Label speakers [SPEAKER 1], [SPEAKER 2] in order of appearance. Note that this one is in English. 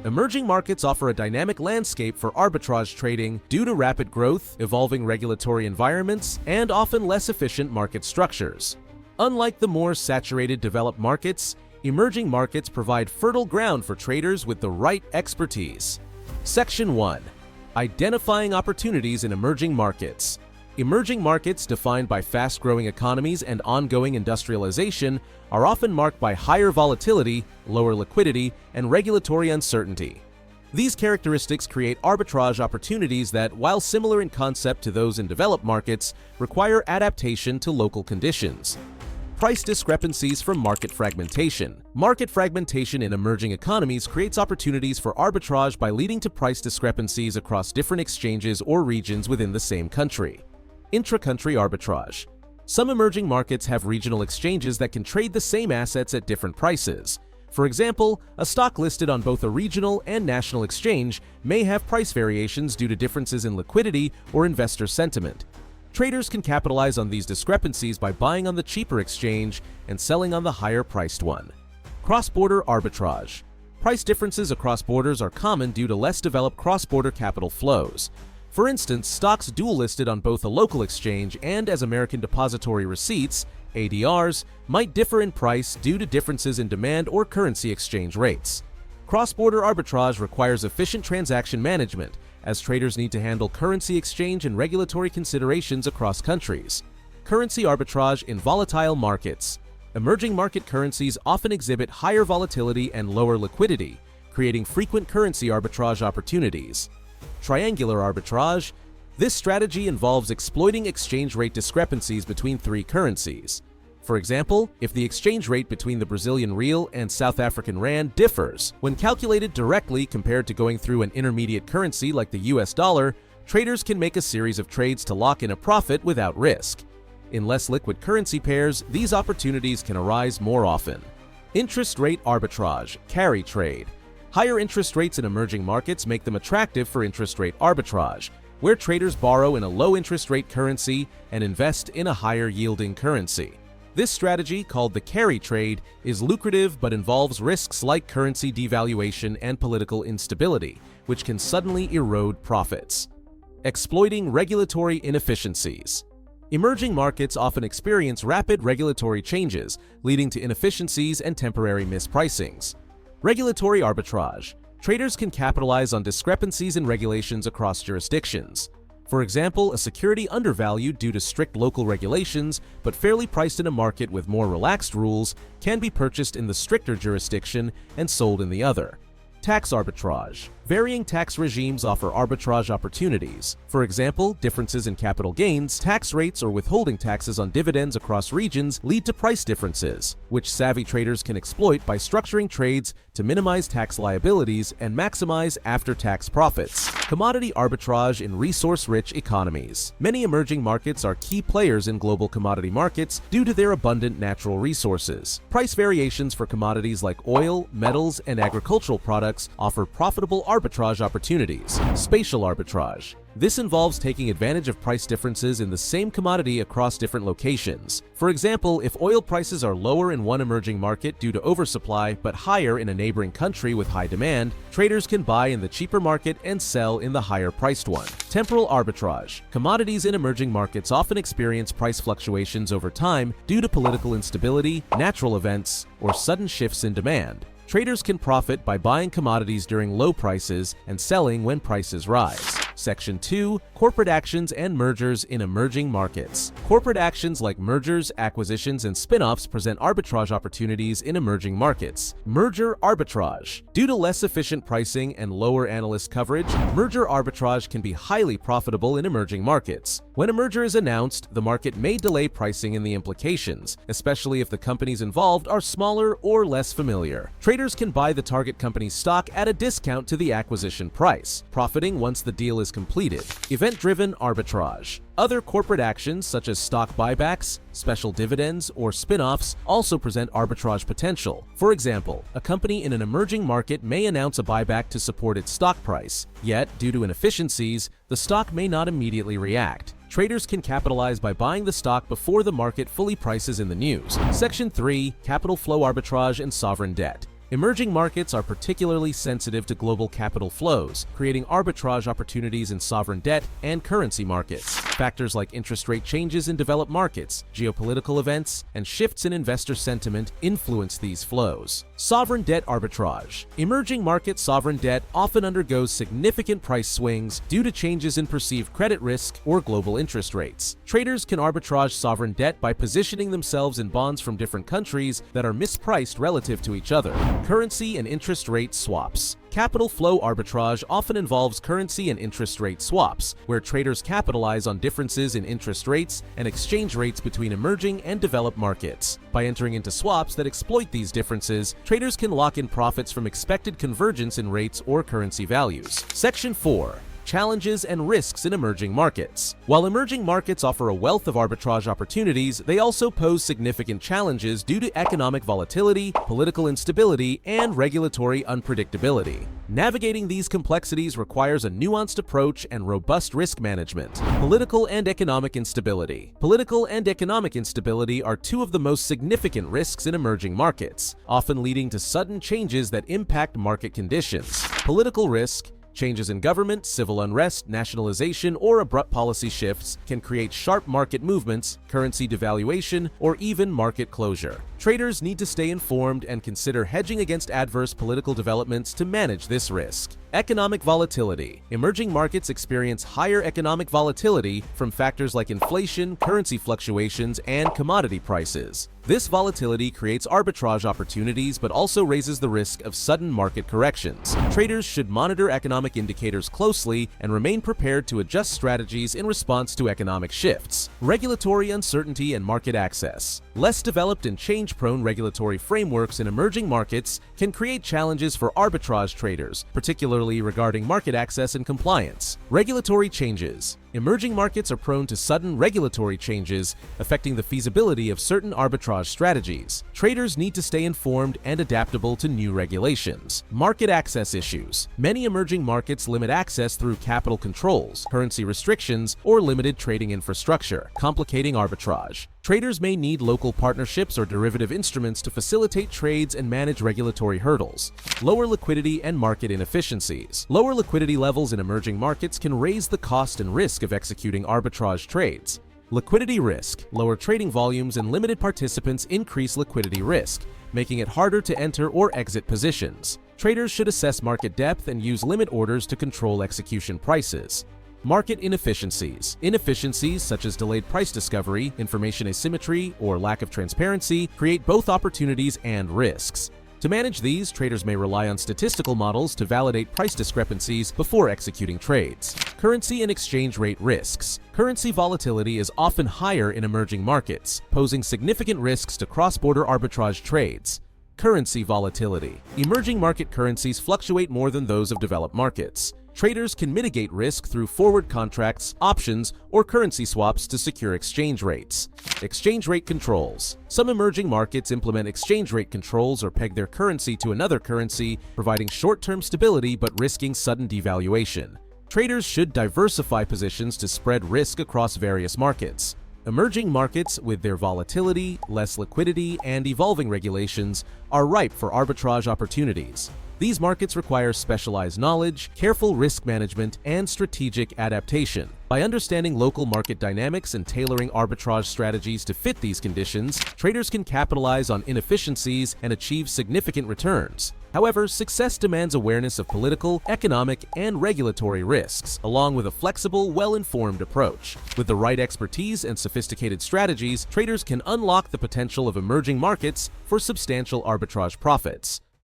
[SPEAKER 1] Emerging markets offer a dynamic landscape for arbitrage trading due to rapid growth, evolving regulatory environments, and often less efficient market structures. Unlike the more saturated developed markets, emerging markets provide fertile ground for traders with the right expertise. Section 1. Identifying opportunities in emerging markets. Emerging markets, defined by fast-growing economies and ongoing industrialization, are often marked by higher volatility, lower liquidity, and regulatory uncertainty. These characteristics create arbitrage opportunities that, while similar in concept to those in developed markets, require adaptation to local conditions. Price discrepancies from market fragmentation. Market fragmentation in emerging economies creates opportunities for arbitrage by leading to price discrepancies across different exchanges or regions within the same country. Intra-country arbitrage. Some emerging markets have regional exchanges that can trade the same assets at different prices. For example, a stock listed on both a regional and national exchange may have price variations due to differences in liquidity or investor sentiment. Traders can capitalize on these discrepancies by buying on the cheaper exchange and selling on the higher-priced one. Cross-border arbitrage. Price differences across borders are common due to less developed cross-border capital flows. For instance, stocks dual-listed on both a local exchange and as American Depository Receipts, ADRs, might differ in price due to differences in demand or currency exchange rates. Cross-border arbitrage requires efficient transaction management, as traders need to handle currency exchange and regulatory considerations across countries. Currency arbitrage in volatile markets. Emerging market currencies often exhibit higher volatility and lower liquidity, creating frequent currency arbitrage opportunities. Triangular arbitrage. This strategy involves exploiting exchange rate discrepancies between three currencies. For example, if the exchange rate between the Brazilian real and South African rand differs, when calculated directly compared to going through an intermediate currency like the US dollar, traders can make a series of trades to lock in a profit without risk. In less liquid currency pairs, these opportunities can arise more often. Interest rate arbitrage, carry trade. Higher interest rates in emerging markets make them attractive for interest rate arbitrage, where traders borrow in a low interest rate currency and invest in a higher yielding currency. This strategy, called the carry trade, is lucrative but involves risks like currency devaluation and political instability, which can suddenly erode profits. Exploiting regulatory inefficiencies. Emerging markets often experience rapid regulatory changes, leading to inefficiencies and temporary mispricings. Regulatory arbitrage. Traders can capitalize on discrepancies in regulations across jurisdictions. For example, a security undervalued due to strict local regulations, but fairly priced in a market with more relaxed rules, can be purchased in the stricter jurisdiction and sold in the other. Tax arbitrage. Varying tax regimes offer arbitrage opportunities. For example, differences in capital gains, tax rates, or withholding taxes on dividends across regions lead to price differences, which savvy traders can exploit by structuring trades to minimize tax liabilities and maximize after-tax profits. Commodity arbitrage in resource-rich economies. Many emerging markets are key players in global commodity markets due to their abundant natural resources. Price variations for commodities like oil, metals, and agricultural products offer profitable arbitrage opportunities. Spatial arbitrage. This involves taking advantage of price differences in the same commodity across different locations. For example, if oil prices are lower in one emerging market due to oversupply but higher in a neighboring country with high demand, traders can buy in the cheaper market and sell in the higher-priced one. Temporal arbitrage. Commodities in emerging markets often experience price fluctuations over time due to political instability, natural events, or sudden shifts in demand. Traders can profit by buying commodities during low prices and selling when prices rise. Section 2. Corporate actions and mergers in emerging markets. Corporate actions like mergers, acquisitions, and spin-offs present arbitrage opportunities in emerging markets. Merger arbitrage. Due to less efficient pricing and lower analyst coverage, merger arbitrage can be highly profitable in emerging markets. When a merger is announced, the market may delay pricing in the implications, especially if the companies involved are smaller or less familiar. Traders can buy the target company's stock at a discount to the acquisition price, profiting once the deal is completed. Event-driven arbitrage. Other corporate actions such as stock buybacks, special dividends, or spin-offs also present arbitrage potential. For example, a company in an emerging market may announce a buyback to support its stock price, yet, due to inefficiencies, the stock may not immediately react. Traders can capitalize by buying the stock before the market fully prices in the news. Section 3. Capital flow arbitrage and sovereign debt. Emerging markets are particularly sensitive to global capital flows, creating arbitrage opportunities in sovereign debt and currency markets. Factors like interest rate changes in developed markets, geopolitical events, and shifts in investor sentiment influence these flows. Sovereign debt arbitrage. Emerging market sovereign debt often undergoes significant price swings due to changes in perceived credit risk or global interest rates. Traders can arbitrage sovereign debt by positioning themselves in bonds from different countries that are mispriced relative to each other. Currency and interest rate swaps. Capital flow arbitrage often involves currency and interest rate swaps, where traders capitalize on differences in interest rates and exchange rates between emerging and developed markets. By entering into swaps that exploit these differences, traders can lock in profits from expected convergence in rates or currency values. Section 4. Challenges and risks in emerging markets. While emerging markets offer a wealth of arbitrage opportunities, they also pose significant challenges due to economic volatility, political instability, and regulatory unpredictability. Navigating these complexities requires a nuanced approach and robust risk management. Political and economic instability. Political and economic instability are two of the most significant risks in emerging markets, often leading to sudden changes that impact market conditions. Political risk. Changes in government, civil unrest, nationalization, or abrupt policy shifts can create sharp market movements, currency devaluation, or even market closure. Traders need to stay informed and consider hedging against adverse political developments to manage this risk. Economic volatility. Emerging markets experience higher economic volatility from factors like inflation, currency fluctuations, and commodity prices. This volatility creates arbitrage opportunities but also raises the risk of sudden market corrections. Traders should monitor economic indicators closely and remain prepared to adjust strategies in response to economic shifts. Regulatory uncertainty and market access. Less developed and change-prone regulatory frameworks in emerging markets can create challenges for arbitrage traders, particularly regarding market access and compliance. Regulatory changes. Emerging markets are prone to sudden regulatory changes, affecting the feasibility of certain arbitrage strategies. Traders need to stay informed and adaptable to new regulations. Market access issues. Many emerging markets limit access through capital controls, currency restrictions, or limited trading infrastructure, complicating arbitrage. Traders may need local partnerships or derivative instruments to facilitate trades and manage regulatory hurdles. Lower liquidity and market inefficiencies. Lower liquidity levels in emerging markets can raise the cost and risk of executing arbitrage trades. Liquidity risk. Lower trading volumes and limited participants increase liquidity risk, making it harder to enter or exit positions. Traders should assess market depth and use limit orders to control execution prices. Market inefficiencies. Inefficiencies such as delayed price discovery, information asymmetry, or lack of transparency create both opportunities and risks. To manage these, traders may rely on statistical models to validate price discrepancies before executing trades. Currency and exchange rate risks. Currency volatility is often higher in emerging markets, posing significant risks to cross-border arbitrage trades. Currency volatility. Emerging market currencies fluctuate more than those of developed markets. Traders can mitigate risk through forward contracts, options, or currency swaps to secure exchange rates. Exchange rate controls. Some emerging markets implement exchange rate controls or peg their currency to another currency, providing short-term stability but risking sudden devaluation. Traders should diversify positions to spread risk across various markets. Emerging markets, with their volatility, less liquidity, and evolving regulations, are ripe for arbitrage opportunities. These markets require specialized knowledge, careful risk management, and strategic adaptation. By understanding local market dynamics and tailoring arbitrage strategies to fit these conditions, traders can capitalize on inefficiencies and achieve significant returns. However, success demands awareness of political, economic, and regulatory risks, along with a flexible, well-informed approach. With the right expertise and sophisticated strategies, traders can unlock the potential of emerging markets for substantial arbitrage profits.